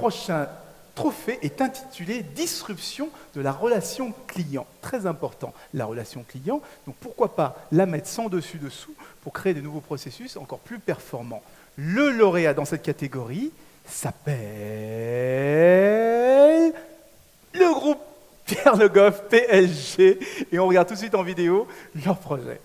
prochain trophée est intitulé « Disruption de la relation client ». Très important, la relation client. Donc pourquoi pas la mettre sans dessus-dessous pour créer de nouveaux processus encore plus performants. Le lauréat dans cette catégorie s'appelle le groupe Pierre Le Goff, PLG. Et on regarde tout de suite en vidéo leur projet.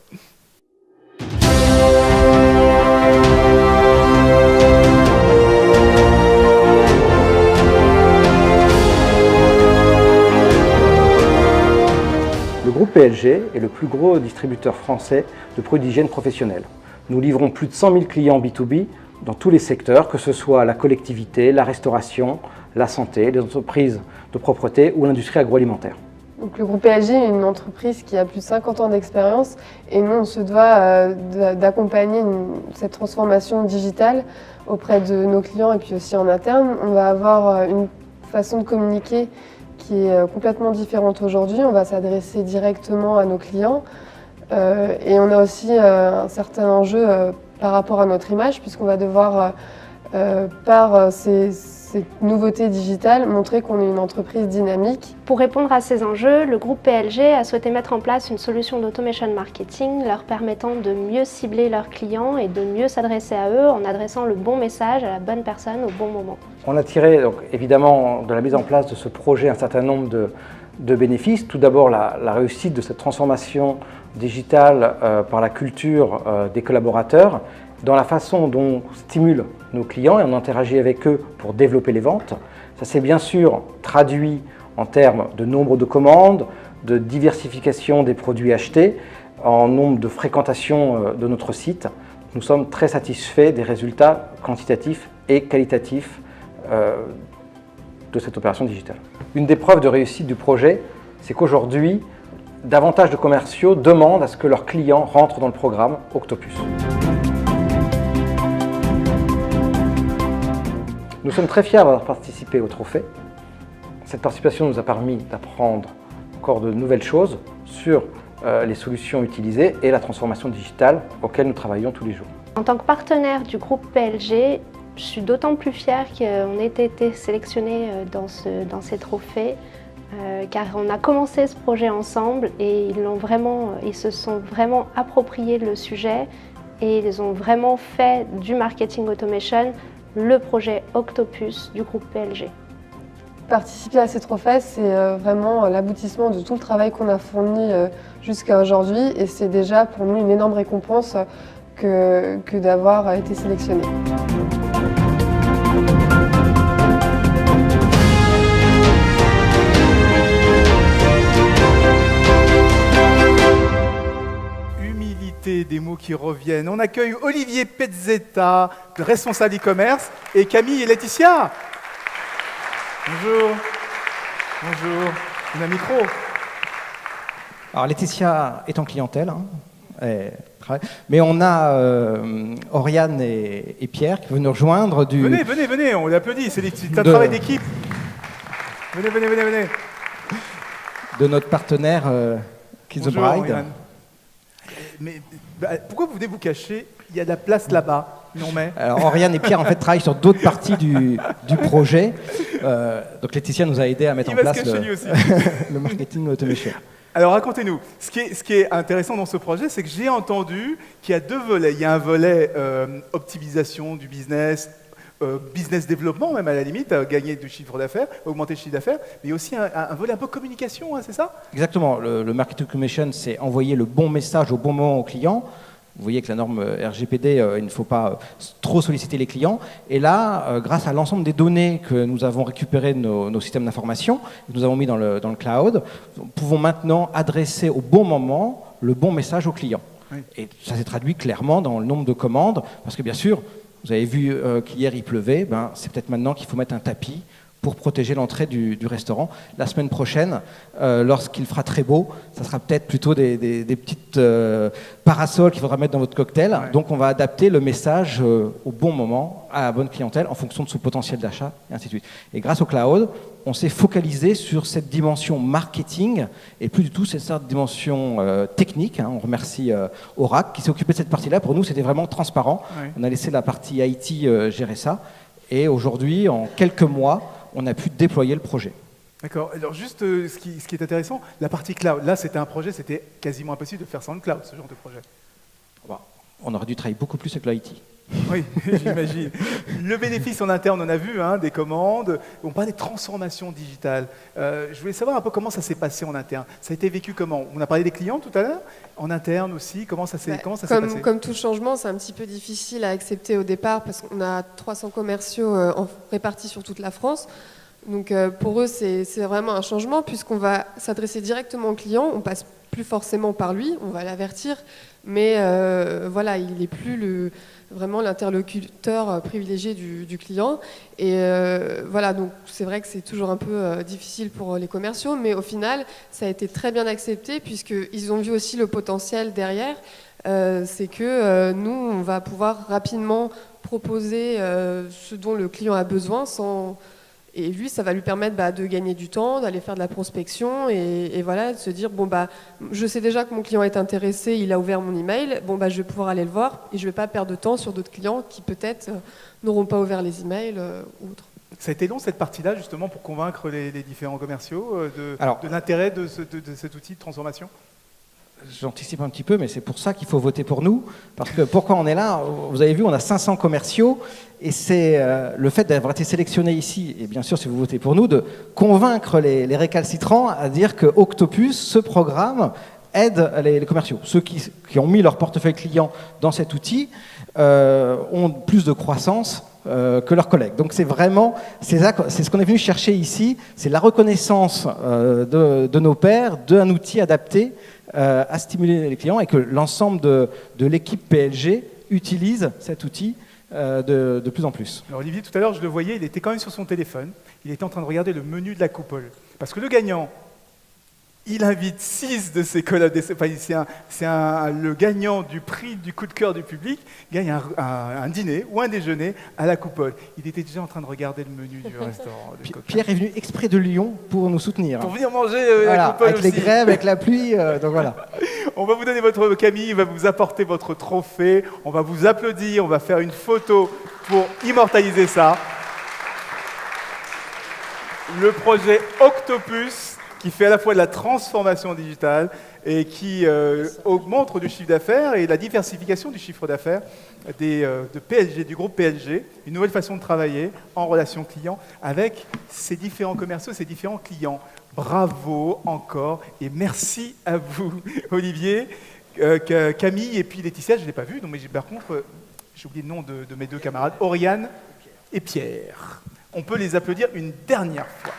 Le groupe PLG est le plus gros distributeur français de produits d'hygiène professionnelle. Nous livrons plus de 100 000 clients B2B dans tous les secteurs, que ce soit la collectivité, la restauration, la santé, les entreprises de propreté ou l'industrie agroalimentaire. Donc, le groupe PLG est une entreprise qui a plus de 50 ans d'expérience et nous, on se doit d'accompagner cette transformation digitale auprès de nos clients et puis aussi en interne. On va avoir une façon de communiquer qui est complètement différente aujourd'hui. On va s'adresser directement à nos clients et on a aussi un certain enjeu par rapport à notre image puisqu'on va devoir, par ces nouveautés digitales, montrer qu'on est une entreprise dynamique. Pour répondre à ces enjeux, le groupe PLG a souhaité mettre en place une solution d'automation marketing leur permettant de mieux cibler leurs clients et de mieux s'adresser à eux en adressant le bon message à la bonne personne au bon moment. On a tiré donc, évidemment de la mise en place de ce projet un certain nombre de bénéfices. Tout d'abord la réussite de cette transformation digitale par la culture des collaborateurs, dans la façon dont on stimule nos clients et on interagit avec eux pour développer les ventes. Ça s'est bien sûr traduit en termes de nombre de commandes, de diversification des produits achetés, en nombre de fréquentations de notre site. Nous sommes très satisfaits des résultats quantitatifs et qualitatifs de cette opération digitale. Une des preuves de réussite du projet, c'est qu'aujourd'hui, davantage de commerciaux demandent à ce que leurs clients rentrent dans le programme Octopus. Nous sommes très fiers d'avoir participé au trophée. Cette participation nous a permis d'apprendre encore de nouvelles choses sur les solutions utilisées et la transformation digitale auxquelles nous travaillons tous les jours. En tant que partenaire du groupe PLG, je suis d'autant plus fière qu'on ait été sélectionnés dans ces trophées car on a commencé ce projet ensemble et ils se sont vraiment approprié le sujet et ils ont vraiment fait du marketing automation le projet Octopus du groupe PLG. Participer à ces trophées, c'est vraiment l'aboutissement de tout le travail qu'on a fourni jusqu'à aujourd'hui et c'est déjà pour nous une énorme récompense que d'avoir été sélectionné. Des mots qui reviennent. On accueille Olivier Pezzetta, responsable e-commerce, et Camille et Laetitia. Bonjour. Bonjour. On a un micro. Alors Laetitia est en clientèle, mais on a Oriane et Pierre qui veulent nous rejoindre du... Venez, on l'applaudit, c'est un travail d'équipe. Venez. De notre partenaire Kiss the Bride. Oriane. Mais pourquoi vous venez vous cacher? Il y a de la place là-bas. Alors Oriane et Pierre en fait travaillent sur d'autres parties du projet. Donc Laetitia nous a aidé à mettre en place le marketing automation. Alors racontez-nous, ce qui est intéressant dans ce projet, c'est que j'ai entendu qu'il y a deux volets. Il y a un volet optimisation du business, business développement même à la limite, gagner du chiffre d'affaires, augmenter le chiffre d'affaires, mais aussi un volet un peu communication, hein, c'est ça? Exactement, le marketing automation, c'est envoyer le bon message au bon moment au client. Vous voyez que la norme RGPD, il ne faut pas trop solliciter les clients. Et là, grâce à l'ensemble des données que nous avons récupérées de nos systèmes d'information, que nous avons mis dans le cloud, nous pouvons maintenant adresser au bon moment le bon message au client. Oui. Et ça s'est traduit clairement dans le nombre de commandes, parce que bien sûr, vous avez vu qu'hier il pleuvait, c'est peut-être maintenant qu'il faut mettre un tapis pour protéger l'entrée du restaurant. La semaine prochaine, lorsqu'il fera très beau, ça sera peut-être plutôt des petites parasols qu'il faudra mettre dans votre cocktail. Ouais. Donc on va adapter le message au bon moment, à la bonne clientèle, en fonction de son potentiel d'achat, et ainsi de suite. Et grâce au cloud, on s'est focalisé sur cette dimension marketing et plus du tout cette dimension technique. On remercie Oracle qui s'est occupé de cette partie-là. Pour nous, c'était vraiment transparent. Ouais. On a laissé la partie IT gérer ça. Et aujourd'hui, en quelques mois, on a pu déployer le projet. D'accord. Alors juste ce qui est intéressant, la partie cloud. Là, c'était un projet, c'était quasiment impossible de faire sans le cloud, ce genre de projet. Bon, on aurait dû travailler beaucoup plus avec l'IT. Oui, j'imagine. Le bénéfice en interne, on a vu, des commandes. On parlait de transformation digitale. Je voulais savoir un peu comment ça s'est passé en interne. Ça a été vécu comment? On a parlé des clients tout à l'heure. En interne aussi, comment ça s'est passé? Comme tout changement, c'est un petit peu difficile à accepter au départ parce qu'on a 300 commerciaux répartis sur toute la France. Donc pour eux, c'est vraiment un changement puisqu'on va s'adresser directement au client. On passe plus forcément par lui, on va l'avertir, mais voilà, il n'est plus vraiment l'interlocuteur privilégié du client. Et voilà, donc c'est vrai que c'est toujours un peu difficile pour les commerciaux, mais au final, ça a été très bien accepté puisqu'ils ont vu aussi le potentiel derrière. C'est que nous, on va pouvoir rapidement proposer ce dont le client a besoin et lui, ça va lui permettre de gagner du temps, d'aller faire de la prospection et voilà, de se dire je sais déjà que mon client est intéressé, il a ouvert mon email, je vais pouvoir aller le voir et je ne vais pas perdre de temps sur d'autres clients qui peut-être n'auront pas ouvert les emails ou autre. Ça a été long cette partie-là justement pour convaincre les différents commerciaux de l'intérêt de cet outil de transformation? J'anticipe un petit peu, mais c'est pour ça qu'il faut voter pour nous. Parce que pourquoi on est là? Vous avez vu, on a 500 commerciaux et c'est le fait d'avoir été sélectionné ici, et bien sûr si vous votez pour nous, de convaincre les récalcitrants à dire que Octopus, ce programme, aide les commerciaux. Ceux qui ont mis leur portefeuille client dans cet outil ont plus de croissance que leurs collègues. Donc c'est vraiment, c'est ce qu'on est venu chercher ici, c'est la reconnaissance de nos pairs d'un outil adapté à stimuler les clients et que l'ensemble de l'équipe PLG utilise cet outil de plus en plus. Alors Olivier, tout à l'heure, je le voyais, il était quand même sur son téléphone, il était en train de regarder le menu de la coupole. Parce que le gagnant, il invite 6 de ses collaborateurs, le gagnant du prix du coup de cœur du public gagne un dîner ou un déjeuner à la coupole. Il était déjà en train de regarder le menu du restaurant. Pierre est venu exprès de Lyon pour nous soutenir. Pour venir manger la coupole avec aussi. Les grèves, avec la pluie, donc voilà. On va vous donner votre Camille, va vous apporter votre trophée, on va vous applaudir, on va faire une photo pour immortaliser ça. Le projet Octopus, qui fait à la fois de la transformation digitale et qui augmente du chiffre d'affaires et la diversification du chiffre d'affaires de PLG, du groupe PLG, une nouvelle façon de travailler en relation client avec ces différents commerciaux, ces différents clients. Bravo encore et merci à vous, Olivier, Camille et puis Laetitia, je ne l'ai pas vu, donc, mais par contre, j'ai oublié le nom de mes deux camarades, Oriane et Pierre. On peut les applaudir une dernière fois.